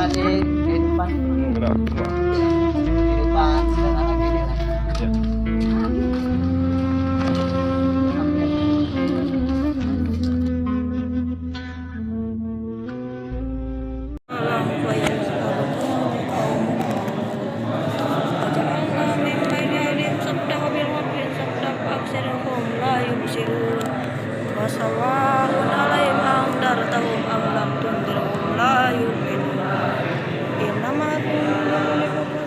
menjalani kehidupan sederhana gini lah. Wassalamun alaihim andartahum am lam tundirhum la yu'minun. Innama tunziru likulli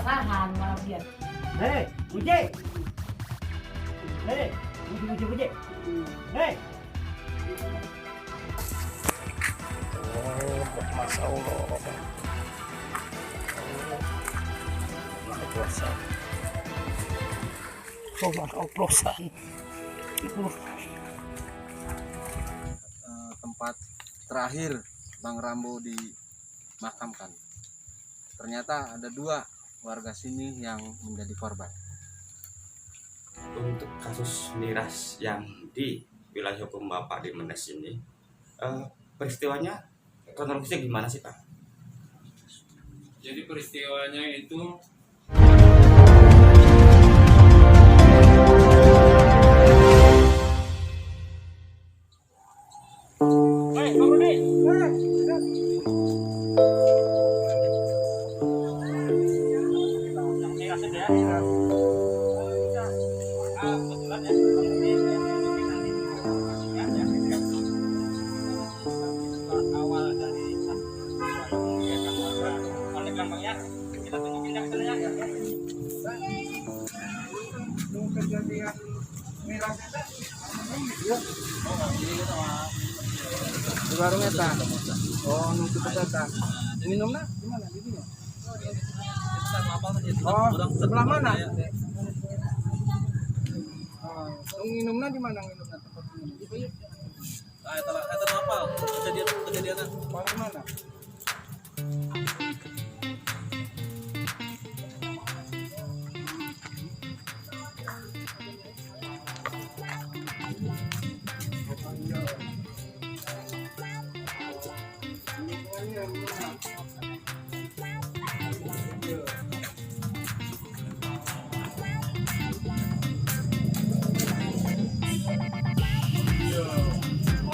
xa hàng mà Việt. Đây, Bùi Chị. Đây, Bùi Chị. Đây. Masya Allah. Maha Kuasa. Oplosan. Tempat terakhir Bang Rambo dimakamkan. Ternyata ada 2 warga sini yang menjadi korban. Untuk kasus miras yang di wilayah hukum Bapak di Menes ini, peristiwanya kronologisnya gimana sih Pak? Jadi peristiwanya itu Kejadian miras Di warung eta. oh nutup eta. Minumna di mana? Di sini. Oh, sebelah mana? Oh, minumna di mana minumna tempat minum? Eta apa? Kejadian Paling mana?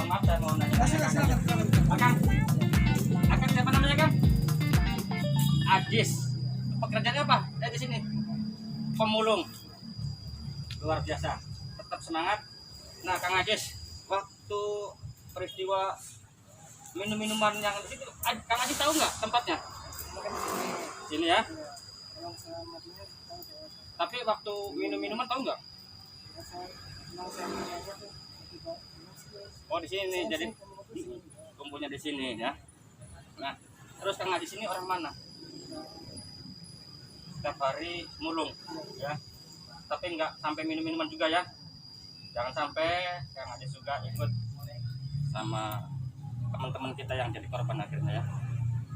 Maaf saya mau nanya. Akang siapa namanya Kang? Ajis. Pekerjaannya apa? Di sini. Pemulung. Luar biasa. Tetap semangat. Nah, Kang Ajis, waktu peristiwa minum-minuman yang di situ, Kang Ajis tahu nggak tempatnya? Sini ya. Tapi waktu minum-minuman tahu nggak? Oh di sini, jadi kumpulnya di sini ya. Nah, terus Kang Ajis ini orang mana? Setiap hari mulung ya. Tapi nggak sampai minum-minuman juga ya. Jangan sampai Kang Ajis juga ikut sama teman-teman kita yang jadi korban akhirnya ya.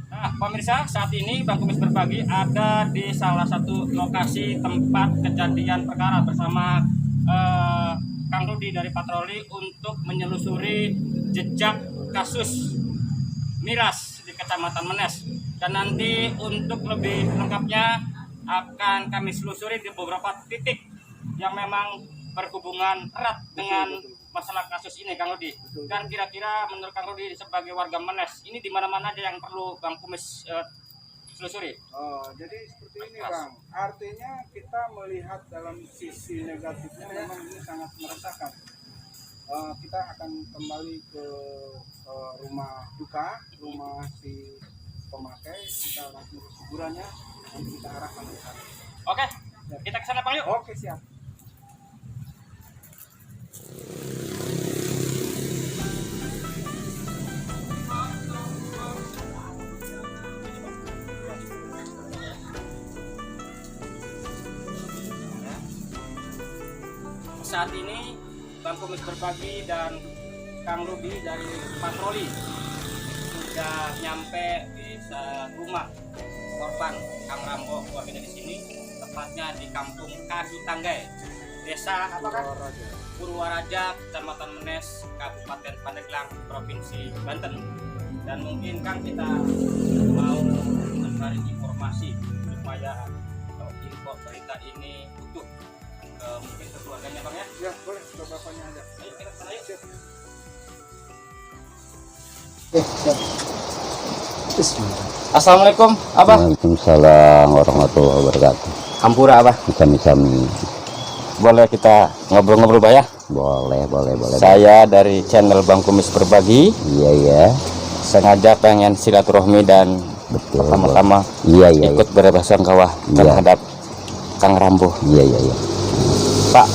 Nah, pemirsa, saat ini Bang Kumis Berbagi ada di salah satu lokasi tempat kejadian perkara bersama Kang Rudi dari patroli untuk menyelusuri jejak kasus miras di Kecamatan Menes. Dan nanti untuk lebih lengkapnya akan kami selusuri di beberapa titik yang memang berhubungan erat dengan masalah kasus ini, Kang Rudi. Dan kira-kira menurut Kang Rudi sebagai warga Menes, ini di mana-mana aja yang perlu Bang Kumis selusuri? Oh, jadi seperti ini Bang. Artinya kita melihat dalam sisi negatifnya memang ini sangat meresahkan. Kita akan kembali ke rumah duka, rumah si pemakai. Kita langsung ke kuburannya, nanti kita arahkan ke sana. Oke, kita ke sana Bang yuk. Oke, siap. Saat ini Bang Kumis Berbagi dan Kang Rudi dari patroli sudah nyampe di rumah korban Kang Rambo keluarganya di sini, tepatnya di Kampung Kayu Tanggai, Desa Purwaraja, Kecamatan Menes, Kabupaten Pandeglang, Provinsi Banten. Dan mungkin Kang kita mau mencari informasi supaya info berita ini utuh mungkin ke keluarganya Bang ya. Ya boleh, ke bapaknya aja. Ayo kita kesana yuk. Assalamualaikum Abah. Waalaikumsalam warahmatullahi wabarakatuh. Hampura Abah. Misami. Boleh kita ngobrol-ngobrol Bah ya? Boleh. Saya dari channel Bang Kumis Berbagi. Iya. Sengaja pengen silaturahmi dan Betul. pertama-tama Iya. ikut berbasangkawa terhadap Kang Rambo. Iya. Pak,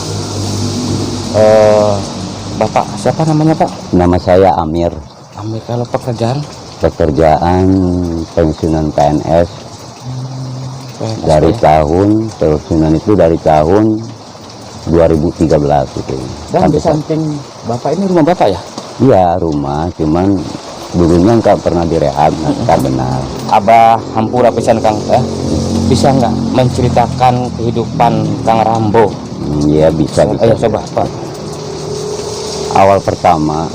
Bapak siapa namanya Pak? Nama saya Amir. Amir, kalau pekerjaan? Pekerjaan pensiunan PNS dari tahun pensiunan itu dari tahun 2013 itu. Dan di samping Bapak ini rumah Bapak ya? Iya rumah, cuman dulunya nggak pernah direhab, nggak benar. Abah hampura pisan Kang ya? Bisa nggak menceritakan kehidupan Kang Rambo? Iya bisa. Ayo coba Pak. Awal pertama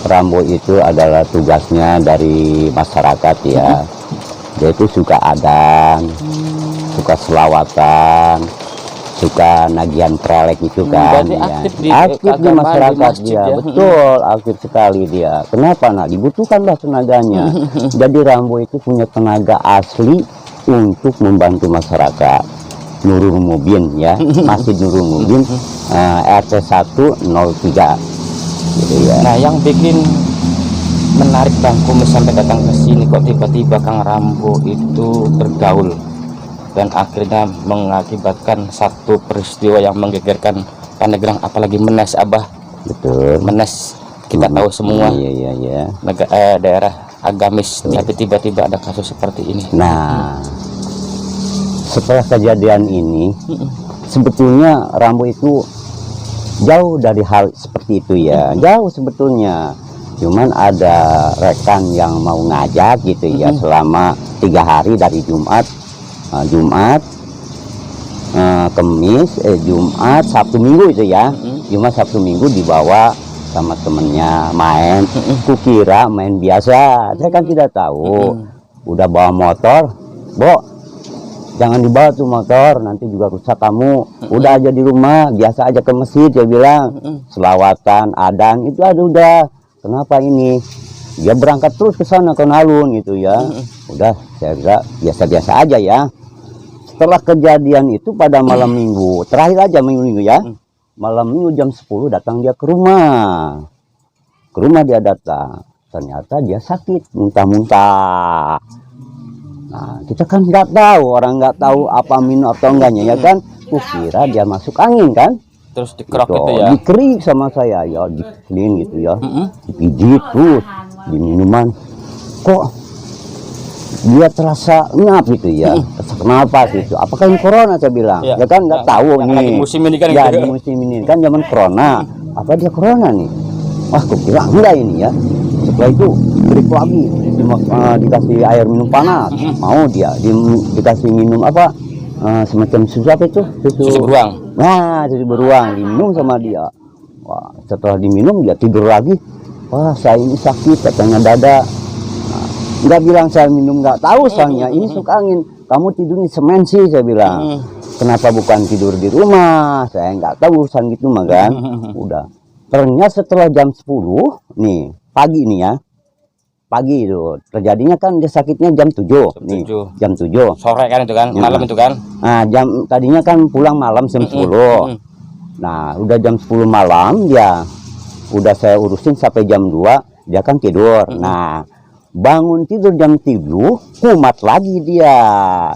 Rambo itu adalah tugasnya dari masyarakat ya. Dia itu suka adang, suka selawatan, suka nagihan prelek itu kan. Jadi Ya. aktif di masyarakat di masjid, dia, ya. betul, aktif sekali dia. Kenapa? Nah, dibutuhkanlah tenaganya. Jadi Rambo itu punya tenaga asli untuk membantu masyarakat. Nurul Mubin ya, Masjid Nurul Mubin, RT 103. Gitu ya. Nah, yang bikin menarik Bang Kumis sampai datang ke sini kok tiba-tiba Kang Rambo itu bergaul dan akhirnya mengakibatkan satu peristiwa yang menggegerkan Pandeglang, apalagi Menes Abah. Betul. Menes kita tahu semua. Iya. Daerah agamis, tapi tiba-tiba ada kasus seperti ini. Nah, setelah kejadian ini, sebetulnya Rambo itu jauh dari hal seperti itu ya, jauh sebetulnya. Cuman ada rekan yang mau ngajak gitu ya, selama 3 hari dari Jumat, Kemis, Jumat, Sabtu Minggu itu ya. Jumat Sabtu Minggu dibawa sama temennya main. Kukira main biasa, saya kan tidak tahu. Udah bawa motor, Bo, jangan dibawa tuh motor, nanti juga rusak kamu. Udah aja di rumah, biasa aja ke masjid, dia bilang. Selawatan, adan, itu ada udah. Kenapa ini? Dia berangkat terus ke sana ke Alun gitu ya. Udah, saya kira biasa-biasa aja ya. Setelah kejadian itu pada malam minggu, terakhir aja minggu ya. Malam minggu jam 10 datang dia ke rumah. Ke rumah dia datang. Ternyata dia sakit, muntah-muntah. Nah, kita kan nggak tahu, orang nggak tahu apa minum atau enggaknya ya kan. Kukira dia masuk angin kan. Terus dikerok gitu, itu ya. Dikerik sama saya ya, dikelin gitu ya. Dipijit terus di minuman. Kok dia terasa ngap gitu ya. Kenapa gitu? Apakah ini corona saya bilang? Ya kan nggak tahu nih. Lagi musim ini kan ya, gitu. di musim ini kan zaman corona. Apa dia corona nih? Wah, kukira enggak ini ya. Setelah itu break lagi, dikasih air minum panas, mau dia dikasih minum apa semacam susu apa itu? Susu beruang. Nah, susu beruang diminum sama dia. Wah, setelah diminum dia tidur lagi. Wah, saya ini sakit katanya dada. Nah, nggak bilang saya minum, nggak tahu soalnya ini suka angin. Kamu tidurnya semen sih saya bilang. Kenapa bukan tidur di rumah? Saya nggak tahu urusan gitu mah kan. Udah. Ternyata setelah jam 10 nih pagi nih ya, pagi itu terjadinya kan dia sakitnya jam 7 nih, jam 7 sore kan itu kan, malam itu kan. Nah, tadinya kan pulang malam jam 10. Nah, udah jam 10 malam dia udah saya urusin sampai jam 2 dia kan tidur. Nah, bangun tidur jam 7 kumat lagi dia.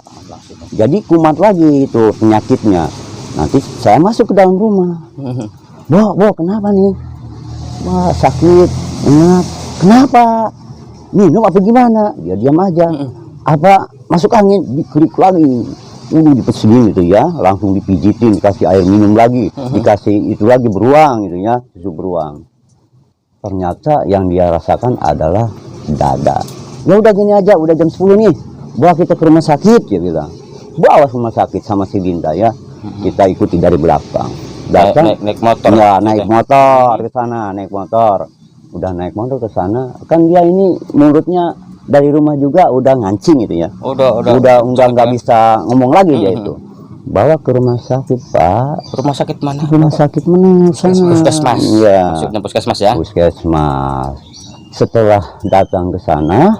Jadi kumat lagi itu penyakitnya. Nanti saya masuk ke dalam rumah. Bo, kenapa nih? Wah, sakit, enak. Kenapa? Minum apa gimana? Dia diam aja. Apa masuk angin? Dikerik lagi. dipesenin gitu ya, langsung dipijitin, dikasih air minum lagi, dikasih itu lagi beruang gitu ya, susu beruang. Ternyata yang dia rasakan adalah dada. Ya udah gini aja, udah jam 10 nih, bawa kita ke rumah sakit, dia bilang. Bawa ke rumah sakit sama si Dinda ya, kita ikuti dari belakang. Datang naik motor. Ya, naik motor ke sana, naik motor. Udah naik motor ke sana, kan dia ini mulutnya dari rumah juga udah ngancing gitu ya. Udah nggak bisa ngomong lagi dia itu. Bawa ke rumah sakit, Pak. Rumah sakit mana? Rumah sakit mana? Puskesmas. Iya. Maksudnya puskesmas ya? Puskesmas. Setelah datang ke sana,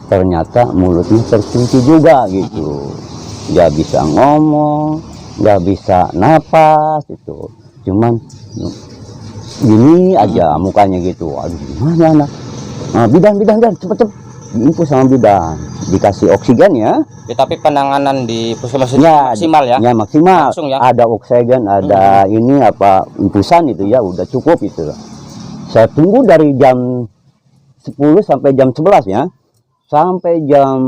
ternyata mulutnya terkunci juga gitu. Nggak bisa ngomong, nggak bisa napas itu. Cuman gini aja mukanya gitu. Aduh, gimana anak? Nah, bidan cepet diinfus sama bidan, dikasih oksigen ya. Tapi penanganan di puskesmasnya maksimal ya? Ya maksimal. Langsung ya? Ada oksigen, ada ini apa infusan itu ya, udah cukup itu. Saya tunggu dari jam 10 sampai jam 11 ya. Sampai jam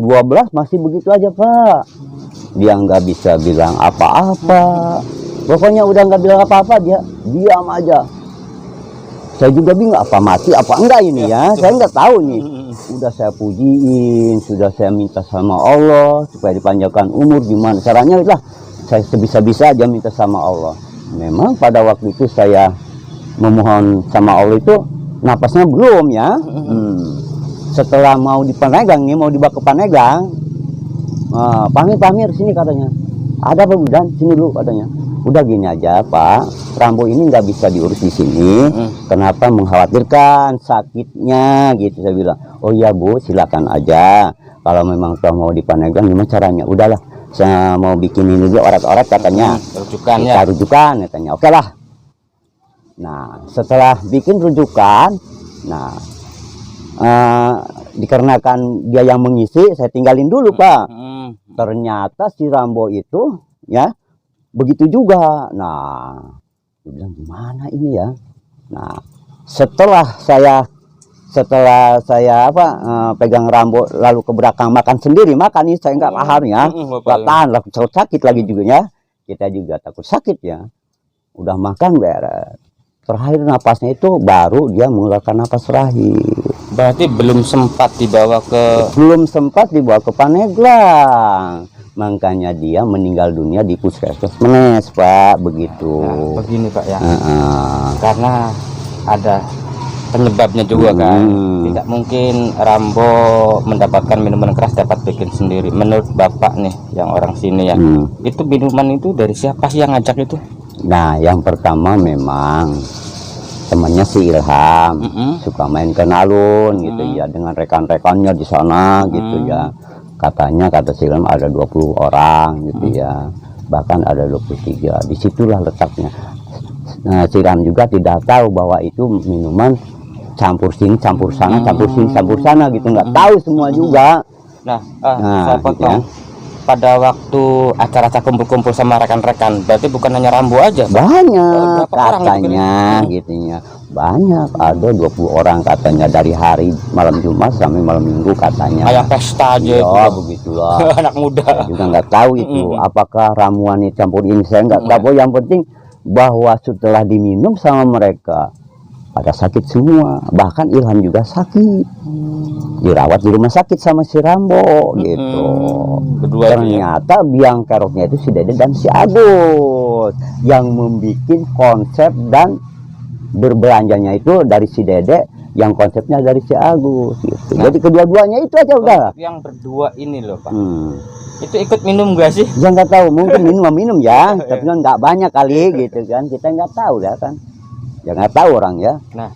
12 masih begitu aja, Pak. Dia nggak bisa bilang apa-apa. Pokoknya udah nggak bilang apa-apa, dia diam aja. Saya juga bingung apa mati apa enggak ini ya. Saya nggak tahu nih. Udah saya pujiin, sudah saya minta sama Allah supaya dipanjangkan umur, gimana caranya lah. Saya sebisa-bisa aja minta sama Allah. Memang pada waktu itu saya memohon sama Allah itu napasnya belum ya. Setelah mau dipanegang nih, mau dibawa ke Panegang, Pamir sini katanya. Ada apa Budan? Sini dulu katanya. Udah gini aja Pak, Rambo ini nggak bisa diurus di sini. Kenapa mengkhawatirkan sakitnya gitu, saya bilang. Oh iya Bu, silakan aja. Kalau memang mau dipanegang gimana caranya? Udahlah, saya mau bikin ini juga orat-orat katanya. Rujukan katanya. Oke lah. Nah setelah bikin rujukan, nah dikarenakan dia yang mengisi, saya tinggalin dulu Pak. Ternyata si Rambo itu ya begitu juga. Nah dia bilang gimana ini ya. Nah setelah saya pegang Rambo lalu ke belakang makan sendiri, makan nih saya nggak paham ya, nggak tahan lah, sakit lagi juga ya, kita juga takut sakit ya. Udah makan beres, terakhir napasnya itu baru dia mengeluarkan napas terakhir. Berarti belum sempat dibawa ke Paneglang, makanya dia meninggal dunia di puskesmas Menes Pak, begitu. Nah, begini Pak ya, karena ada penyebabnya juga kan. Tidak mungkin Rambo mendapatkan minuman keras dapat bikin sendiri. Menurut Bapak nih yang orang sini ya, itu minuman itu dari siapa sih yang ngajak itu? Nah yang pertama memang temannya si Ilham, suka main kenalun gitu ya dengan rekan-rekannya di sana gitu ya. Katanya kata si Ilham ada 20 orang gitu ya, bahkan ada 23. Disitulah letaknya. Nah si Ilham juga tidak tahu bahwa itu minuman campur sini campur sana, campur sini campur sana gitu, nggak tahu semua juga. Nah saya potong. Gitu ya. Pada waktu acara-acara kumpul-kumpul sama rekan-rekan, berarti bukan hanya Rambo aja, banyak katanya gitu ya. Banyak, ada 20 orang katanya dari hari malam Jumat sampai malam Minggu katanya. Kayak pesta aja ya, begitulah. Anak muda. Saya juga nggak tahu itu apakah ramuan ini campur ini, saya nggak tahu. Yang penting bahwa setelah diminum sama mereka pada sakit semua, bahkan Ilham juga sakit, dirawat di rumah sakit sama si Rambo gitu. Ternyata biang keroknya itu si Dede dan si Agus yang membuat konsep, dan berbelanjanya itu dari si Dede, yang konsepnya dari si Agus gitu. Jadi kedua-duanya itu aja udah. Yang berdua ini loh Pak, itu ikut minum gak sih? Ya nggak tahu, mungkin minum ya, tapi kan nggak banyak kali gitu kan, kita nggak tahu ya kan. Ya nggak tahu orang ya. Nah,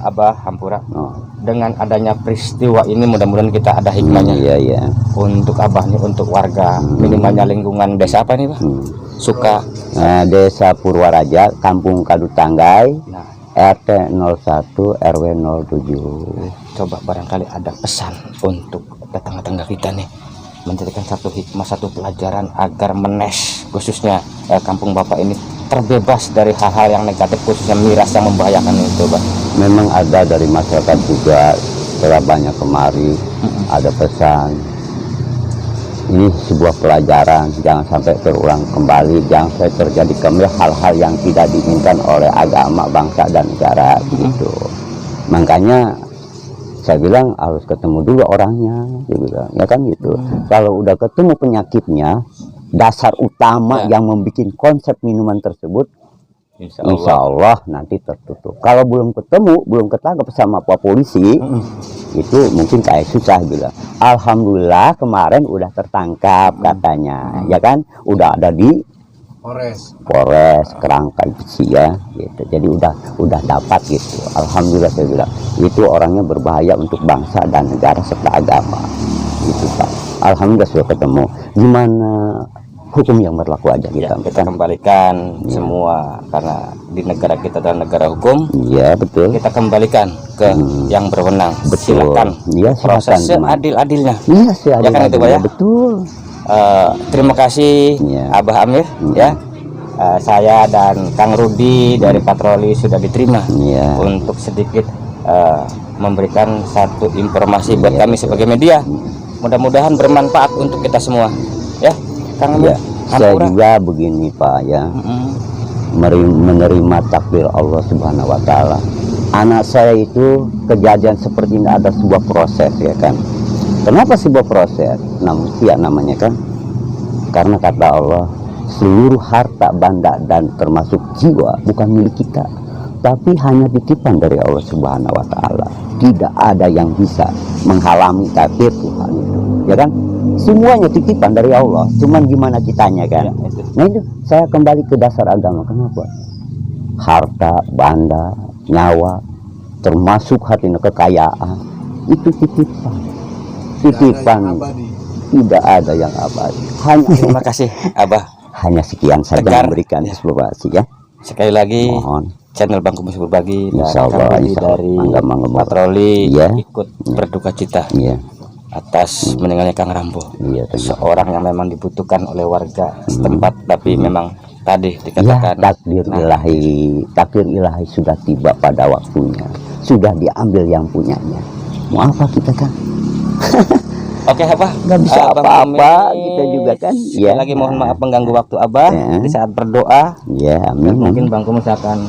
Abah Hampura, dengan adanya peristiwa ini mudah-mudahan kita ada hikmahnya. Iya. Untuk Abah nih, untuk warga minimalnya lingkungan desa apa nih Pak? Suka Desa Purwaraja, Kampung Kadutanggai, RT 01 RW 07. Coba barangkali ada pesan untuk tetangga-tetangga kita nih, menjadikan satu hikmah, satu pelajaran agar Menes khususnya kampung Bapak ini terbebas dari hal-hal yang negatif, khususnya miras yang membahayakan itu Pak. Memang ada dari masyarakat juga, setelah banyak kemari ada pesan ini sebuah pelajaran, jangan sampai terulang kembali, jangan sampai terjadi kembali hal-hal yang tidak diinginkan oleh agama, bangsa dan negara gitu. Makanya saya bilang harus ketemu dulu orangnya, dia bilang, ya kan gitu. Kalau udah ketemu penyakitnya, dasar utama yang membuat konsep minuman tersebut, insya Allah nanti tertutup. Kalau belum ketemu, belum ketangkep sama Pak Polisi, itu mungkin kayak susah bilang. Alhamdulillah kemarin udah tertangkap katanya, ya kan? Udah ada di Polres Kerangka sih ya, gitu. Jadi udah dapat gitu. Alhamdulillah saya bilang itu orangnya berbahaya untuk bangsa dan negara serta agama, gitu Pak. Alhamdulillah sudah ketemu. Gimana hukum yang berlaku aja kita kembalikan semua, karena di negara kita adalah negara hukum. Iya betul. Kita kembalikan ke yang berwenang. Betul. Silakan Iya, proses silakan, seadil-adilnya. Iya seadil-adilnya. Ya kan itu Pak ya? Betul. Terima kasih Abah Amir ya. Saya dan Kang Rudi dari patroli sudah diterima untuk sedikit memberikan satu informasi buat kami sebagai media. Mudah-mudahan bermanfaat untuk kita semua ya. Kang Amir, saya juga begini Pak ya, menerima takdir Allah Subhanahu Wa Taala. Anak saya itu kejadian seperti ini ada sebuah proses ya kan. Kenapa sebuah proses? Manusia namanya kan. Karena kata Allah, seluruh harta benda dan termasuk jiwa bukan milik kita, tapi hanya titipan dari Allah Subhanahu Wa Taala. Tidak ada yang bisa menghalangi takdir Tuhan itu, ya kan? Semuanya titipan dari Allah. Cuman gimana kitanya kan? Nah itu saya kembali ke dasar agama. Kenapa? Harta, benda, nyawa, termasuk hatinya kekayaan, itu titipan. Titipan. Tidak ada yang abadi. Terima kasih Abah. Hanya sekian saja memberikan informasi ya. Sekali lagi mohon channel Bang Kumis Berbagi insya Allah, dari patroli ikut berduka cita atas meninggalnya Kang Rambo. Seorang yang memang dibutuhkan oleh warga setempat, tapi memang tadi dikatakan takdir ilahi sudah tiba pada waktunya, sudah diambil yang punyanya. Mau apa kita kan? Oke Abah, nggak bisa apa-apa kita juga kan. Ya lagi mohon maaf mengganggu waktu Abah di saat berdoa. Ya amin. Mungkin Bang Kumis akan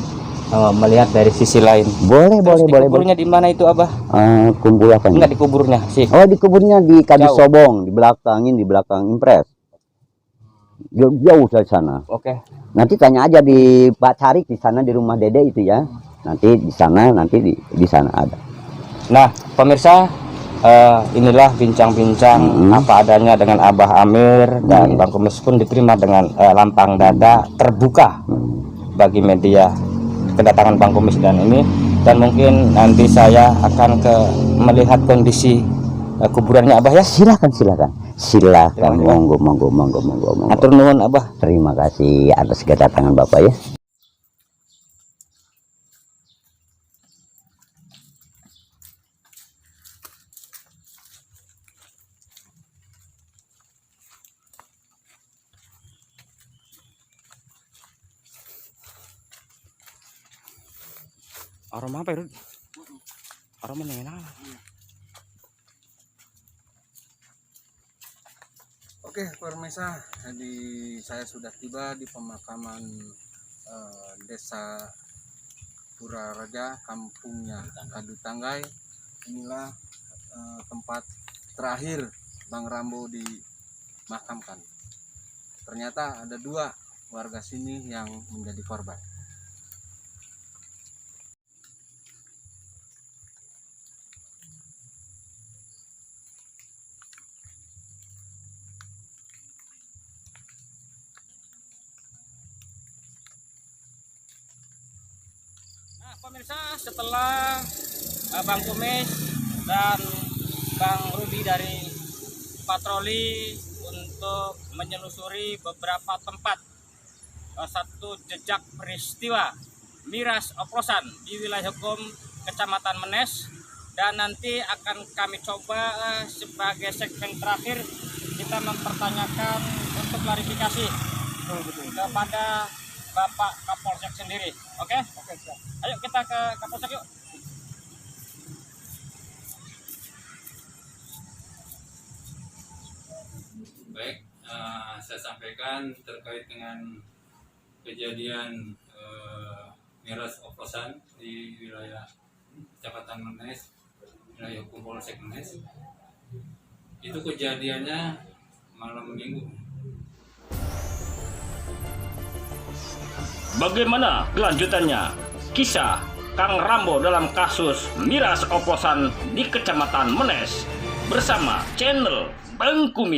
melihat dari sisi lain. Boleh. Kuburnya di mana itu Abah? Kumpul apa? Enggak di kuburnya sih. Oh di kuburnya di Kadis Sobong, di belakang Impres. Jauh dari sana. Oke. Nanti tanya aja di Pak Carik di sana, di rumah Dede itu ya. Nanti di sana, di sana ada. Nah pemirsa, inilah bincang-bincang apa adanya dengan Abah Amir, dan Bang Kumis pun diterima dengan lapang dada, terbuka bagi media kedatangan Bang Kumis dan ini. Dan mungkin nanti saya akan melihat kondisi kuburannya Abah ya. Silakan monggo. Atur nuhun Abah. Terima kasih atas kedatangan Bapak ya. Aroma apa ya? Aroma yang enak. Oke pemirsa, jadi saya sudah tiba di pemakaman desa Puraraja, kampungnya Kadu Tanggai. Inilah tempat terakhir Bang Rambo dimakamkan. Ternyata ada 2 warga sini yang menjadi korban. Pemirsa, setelah Bang Kumis dan Bang Rudi dari patroli untuk menyelusuri beberapa tempat satu jejak peristiwa miras oplosan di wilayah hukum Kecamatan Menes, dan nanti akan kami coba sebagai segmen terakhir kita mempertanyakan untuk klarifikasi kepada Bapak Kapolsek sendiri. Oke? Siap. Ayo kita ke Kapolsek yuk. Baik, saya sampaikan terkait dengan kejadian miras oplosan di wilayah Kecamatan Menes, wilayah hukum Polsek Menes. Itu kejadiannya malam minggu. Bagaimana kelanjutannya? Kisah Kang Rambo dalam kasus miras oplosan di Kecamatan Menes bersama channel Bang Kumis.